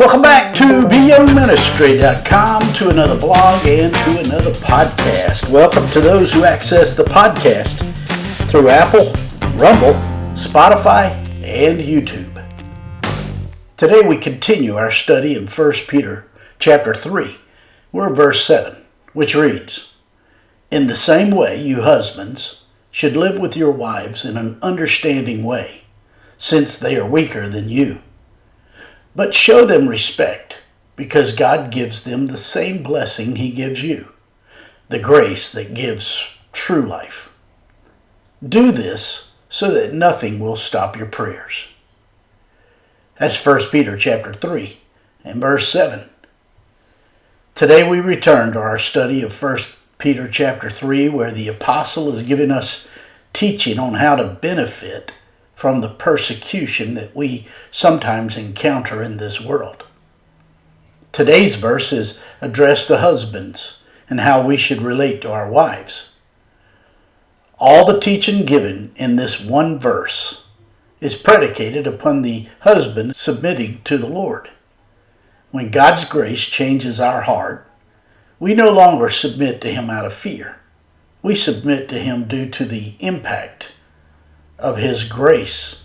Welcome back to BYoungMinistry.com, to another blog and to another podcast. Welcome to those who access the podcast through Apple, Rumble, Spotify, and YouTube. Today we continue our study in 1 Peter chapter 3. We're in verse 7, which reads, "In the same way, you husbands should live with your wives in an understanding way, since they are weaker than you. But show them respect, because God gives them the same blessing He gives you, the grace that gives true life. Do this so that nothing will stop your prayers." That's 1 Peter chapter 3 and verse 7. Today we return to our study of 1 Peter chapter 3, where the apostle is giving us teaching on how to benefit from the persecution that we sometimes encounter in this world. Today's verse is addressed to husbands and how we should relate to our wives. All the teaching given in this one verse is predicated upon the husband submitting to the Lord. When God's grace changes our heart, we no longer submit to Him out of fear. We submit to Him due to the impact of His grace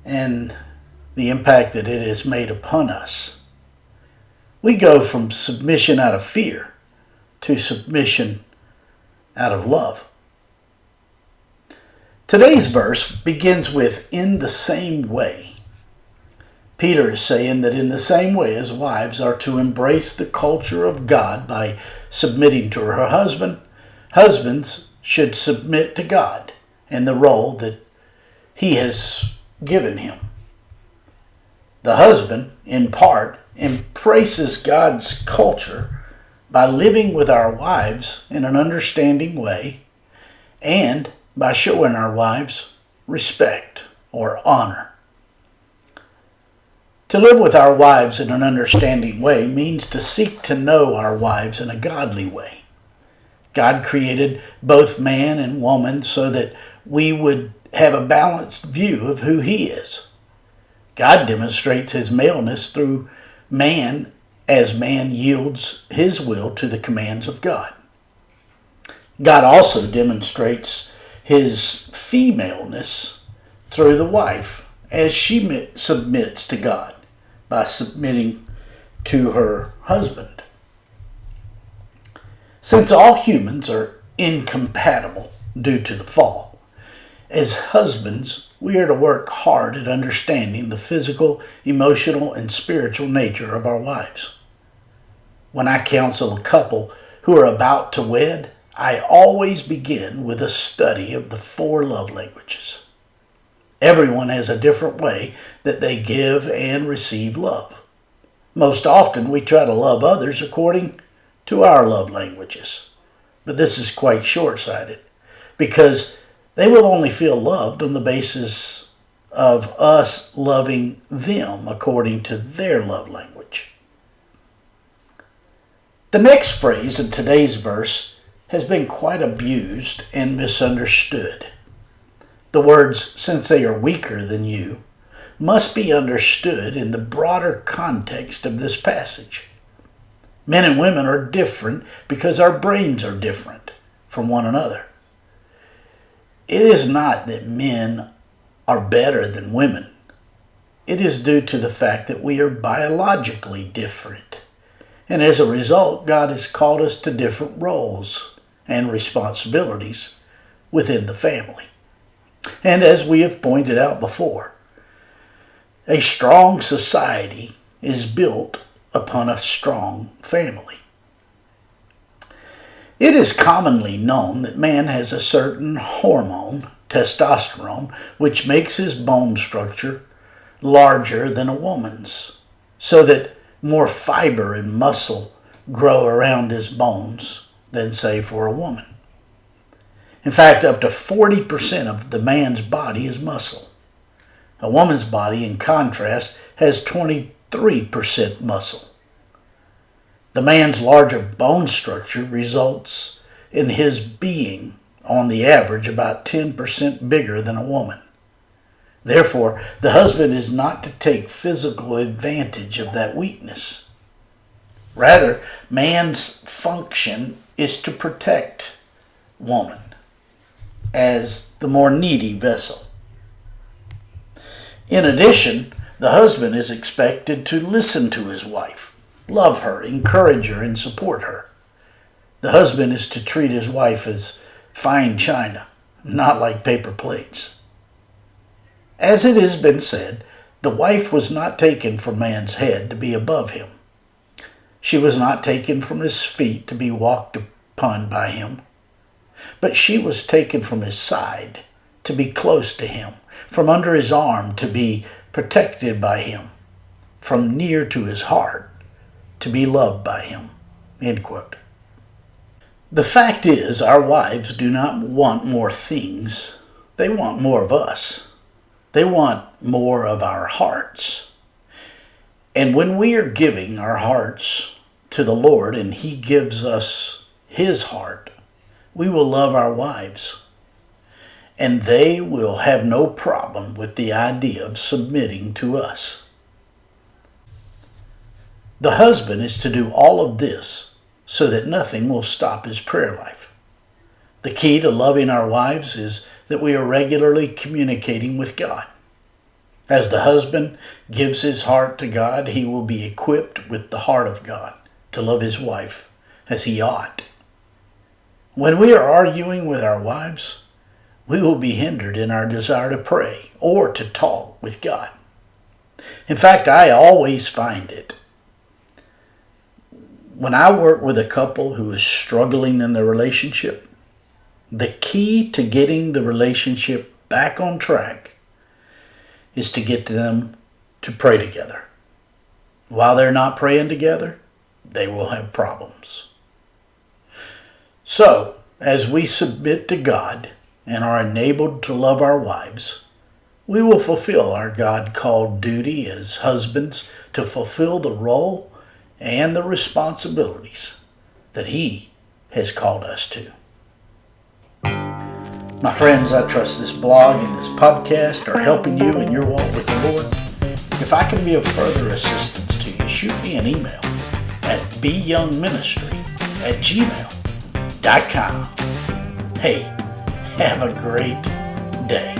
and the impact that it has made upon us. We go from submission out of fear to submission out of love. Today's verse begins with "in the same way." Peter is saying that in the same way as wives are to embrace the culture of God by submitting to her husband, husbands should submit to God and the role that He has given him. The husband, in part, embraces God's culture by living with our wives in an understanding way and by showing our wives respect or honor. To live with our wives in an understanding way means to seek to know our wives in a godly way. God created both man and woman so that we would have a balanced view of who He is. God demonstrates His maleness through man as man yields his will to the commands of God. God also demonstrates His femaleness through the wife as she submits to God by submitting to her husband. Since all humans are incompatible due to the fall, as husbands, we are to work hard at understanding the physical, emotional, and spiritual nature of our wives. When I counsel a couple who are about to wed, I always begin with a study of the 4 love languages. Everyone has a different way that they give and receive love. Most often we try to love others according to our love languages. But this is quite short-sighted, because they will only feel loved on the basis of us loving them according to their love language. The next phrase in today's verse has been quite abused and misunderstood. The words, "since they are weaker than you," must be understood in the broader context of this passage. Men and women are different because our brains are different from one another. It is not that men are better than women. It is due to the fact that we are biologically different. And as a result, God has called us to different roles and responsibilities within the family. And as we have pointed out before, a strong society is built upon a strong family. It is commonly known that man has a certain hormone, testosterone, which makes his bone structure larger than a woman's, so that more fiber and muscle grow around his bones than, say, for a woman. In fact, up to 40% of the man's body is muscle. A woman's body, in contrast, has 23% muscle. The man's larger bone structure results in his being, on the average, about 10% bigger than a woman. Therefore, the husband is not to take physical advantage of that weakness. Rather, man's function is to protect woman as the more needy vessel. In addition, the husband is expected to listen to his wife, love her, encourage her, and support her. The husband is to treat his wife as fine china, not like paper plates. As it has been said, the wife was not taken from man's head to be above him. She was not taken from his feet to be walked upon by him, but she was taken from his side to be close to him, from under his arm to be protected by him, from near to his heart to be loved by him." End quote. The fact is, our wives do not want more things. They want more of us. They want more of our hearts. And when we are giving our hearts to the Lord and He gives us His heart, we will love our wives. And they will have no problem with the idea of submitting to us. The husband is to do all of this so that nothing will stop his prayer life. The key to loving our wives is that we are regularly communicating with God. As the husband gives his heart to God, he will be equipped with the heart of God to love his wife as he ought. When we are arguing with our wives, we will be hindered in our desire to pray or to talk with God. In fact, I always find it. When I work with a couple who is struggling in their relationship, the key to getting the relationship back on track is to get them to pray together. While they're not praying together, they will have problems. So, as we submit to God and are enabled to love our wives, we will fulfill our God-called duty as husbands to fulfill the role and the responsibilities that He has called us to. My friends, I trust this blog and this podcast are helping you in your walk with the Lord. If I can be of further assistance to you, shoot me an email at BYoungMinistry@gmail.com. Hey, have a great day.